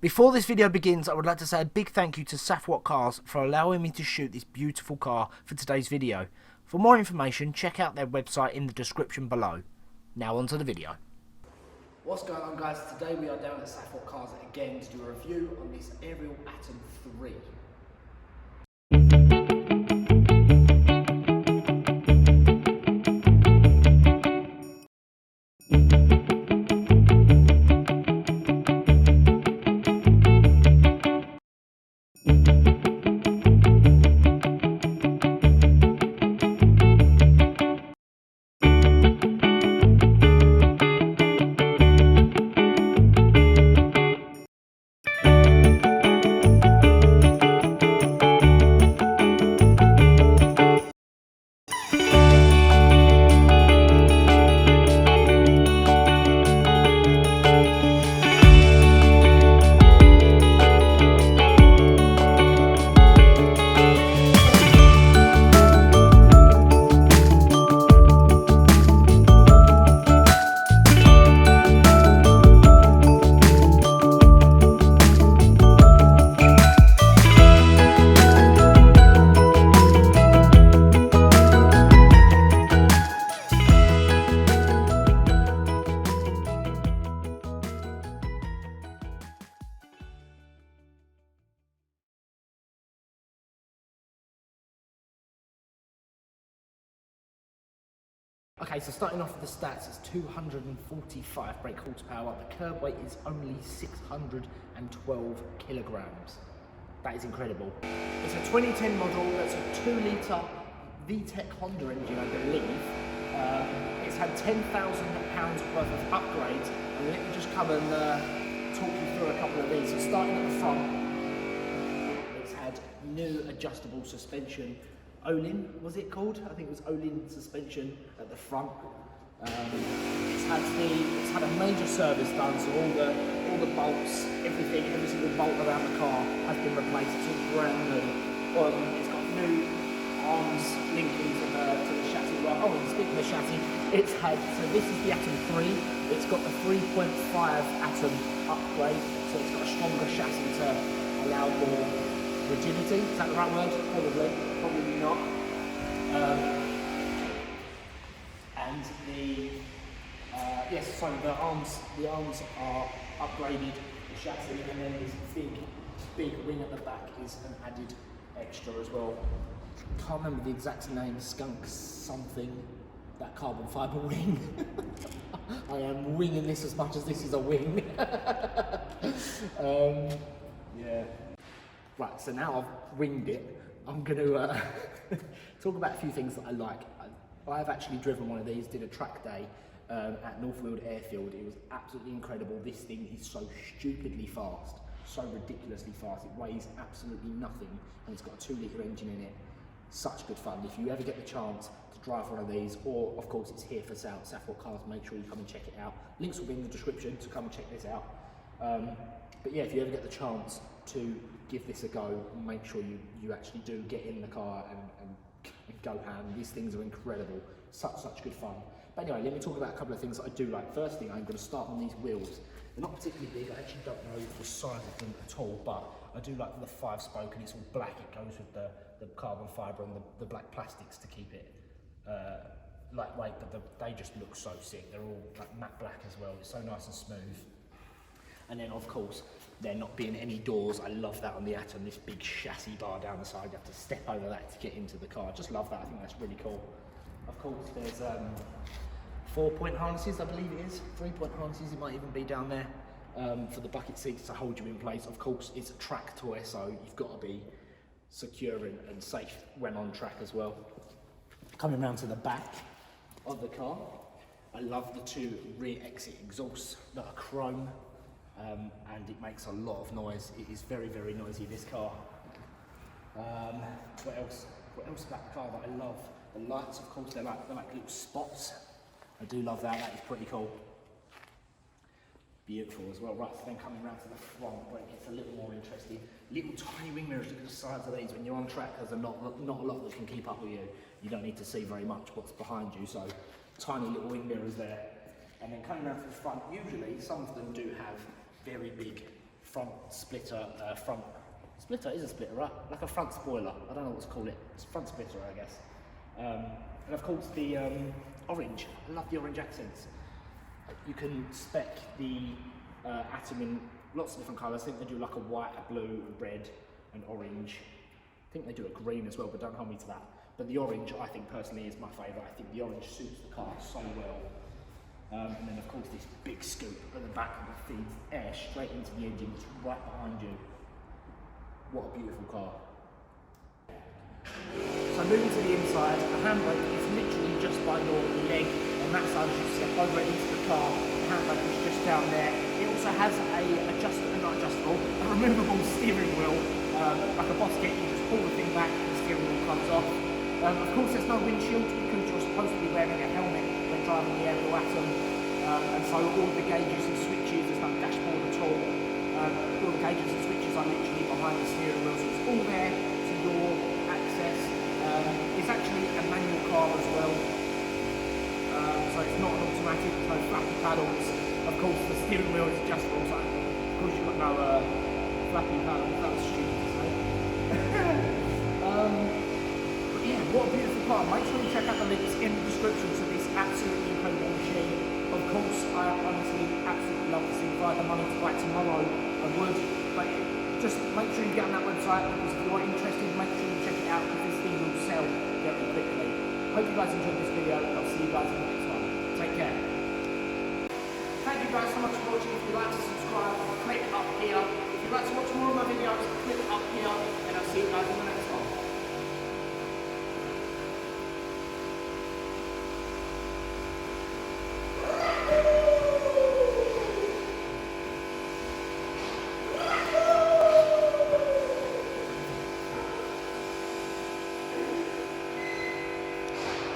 Before this video begins, I would like to say a big thank you to Safwat Cars for allowing me to shoot this beautiful car for today's video. For more information, check out their website in the description below. Now on to the video. What's going on, guys? Today we are down at Safwat Cars again to do a review on this Ariel Atom 3. Okay, so starting off with the stats, it's 245 brake horsepower. The curb weight is only 612 kilograms. That is incredible. It's a 2010 model. That's a 2-litre VTEC Honda engine, I believe. It's had £10,000 worth of upgrades. And let me just come and talk you through a couple of these. So starting at the front, it's had new adjustable suspension. Olin, was it called? I think it was Olin suspension at the front. It's had a major service done, so all the bolts, every single bolt around the car has been replaced. It's all brand new. It's got new arms linking to the chassis. Well, oh, and speaking of chassis, so this is the Atom 3. It's got the 3.5 Atom upgrade, so it's got a stronger chassis to allow more rigidity. Is that the right word? Probably not. And so the arms are upgraded, the chassis, and then this big wing at the back is an added extra as well. Can't remember the exact name, skunk something, that carbon fibre wing. I am winging this as much as this is a wing. Yeah. Right, so now I've winged it, I'm going to talk about a few things that I like. I've actually driven one of these, did a track day at Northfield Airfield. It was absolutely incredible. This thing is so stupidly fast, so ridiculously fast. It weighs absolutely nothing, and it's got a 2-litre engine in it. Such good fun. If you ever get the chance to drive one of these, or of course it's here for sale at Safwat Cars, make sure you come and check it out. Links will be in the description, so come and check this out. But yeah, if you ever get the chance to give this a go, make sure you actually do get in the car and go ham. These things are incredible. Such good fun. But anyway, let me talk about a couple of things that I do like. First thing, I'm going to start on these wheels. They're not particularly big. I actually don't know the size of them at all, but I do like the 5-spoke, and it's all black. It goes with the carbon fibre and the black plastics to keep it lightweight, but they just look so sick. They're all like matte black as well. It's so nice and smooth. And then, of course, there not being any doors. I love that on the Atom, this big chassis bar down the side. You have to step over that to get into the car. Just love that. I think that's really cool. Of course, there's 4-point harnesses, I believe it is. 3-point harnesses, it might even be down there for the bucket seats to hold you in place. Of course, it's a track toy, so you've got to be secure and safe when on track as well. Coming around to the back of the car, I love the 2 rear exit exhausts that are chrome. And it makes a lot of noise. It is very, very noisy, this car. What else about the car that I love? The lights, of course, they're like little spots. I do love that. That is pretty cool. Beautiful as well. Right, so then coming around to the front where it gets a little more interesting. Little tiny wing mirrors. Look at the size of these. When you're on track, there's not a lot that can keep up with you. You don't need to see very much what's behind you. So tiny little wing mirrors there. And then coming around to the front, usually some of them do have very big front splitter, is a splitter, right? Like a front spoiler. I don't know what to call it. It's front splitter, I guess. And of course the orange. I love the orange accents. You can spec the Atom in lots of different colours. I think they do like a white, a blue, a red, and orange. I think they do a green as well, but don't hold me to that. But the orange, I think personally, is my favourite. I think the orange suits the car so well. And then of course this big scoop at the back that feeds air straight into the engine. It's right behind you. What a beautiful car. So moving to the inside, the handbrake is literally just by your leg on that side as you step over into the car. The handbrake is just down there. It also has a removable steering wheel, like a boss kit. You just pull the thing back and the steering wheel comes off. Of course there's no windshield because you're supposed to be wearing a helmet when driving the Ariel Atom, and so all the gauges and switches, there's no dashboard at all. All the gauges and switches are literally behind the steering wheel, so it's all there to your access. It's actually a manual car as well, so it's not an automatic, there's no flappy paddles. Of course the steering wheel is adjustable, so of course you've got no flappy paddles. That was stupid to say. But yeah, what a beautiful car. Make sure you check out the links in the description to this absolutely incredible machine. Of course, I honestly absolutely love to see if I had the money to buy it tomorrow, I would. But just make sure you get on that website, because if you are interested, make sure you check it out, because this thing will sell very quickly. Hope you guys enjoyed this video, and I'll see you guys in the next one. Take care. Thank you guys so much for watching. If you'd like to subscribe, click up here.